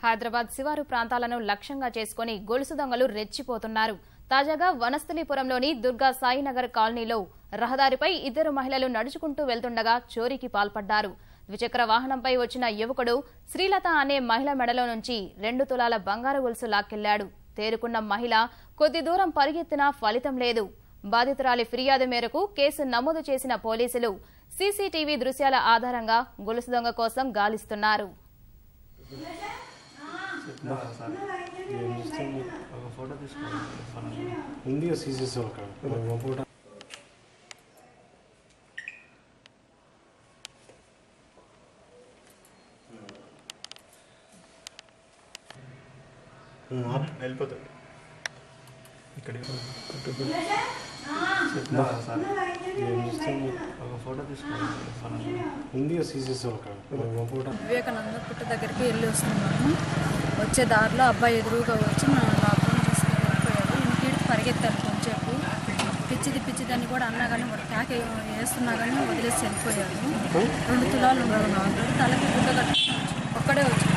హైదరాబాద్ శివారు ప్రాంతాలను లక్ష్యంగా చేసుకుని గొలుసు దొంగలు రెచ్చిపోతున్నారు. తాజాగా వనస్థలిపురంలోని దుర్గా సాయినగర్ కాలనీలో రహదారిపై ఇద్దరు మహిళలు నడుచుకుంటూ వెళ్తుండగా చోరీకి పాల్పడ్డారు. ద్విచక్ర వాహనంపై వచ్చిన యువకుడు శ్రీలత అనే మహిళ మెడలో నుంచి 2 తులాల బంగారు గొలుసు లాక్కెళ్లాడు. తేరుకున్న మహిళ కొద్ది దూరం పరిగెత్తినా ఫలితం లేదు. బాధితురాలి ఫిర్యాదు మేరకు కేసు నమోదు చేసిన పోలీసులు సీసీటీవీ దృశ్యాల ఆధారంగా గొలుసు దొంగ కోసం గాలిస్తున్నారు. వెళ్ళిపోతాడు ఇక్కడ ఫోటో వివేకానంద పుట్ట దగ్గరికి వెళ్ళి వస్తున్నాము. వచ్చే దారిలో అబ్బాయి ఎదురుగా వచ్చి నా లాక్డౌన్ తీసుకుని వెళ్ళిపోయాడు. ఇంటికి పరిగెత్తాను కొంచెంసేపు. పిచ్చిదని కూడా అన్నా కానీ ట్యాక్ వేస్తున్నా కానీ వదిలేసి వెళ్ళిపోయాడు. 2 తులాలు ఉన్నాడు. తలకి గుడ్డ కట్టి ఒక్కడే వచ్చి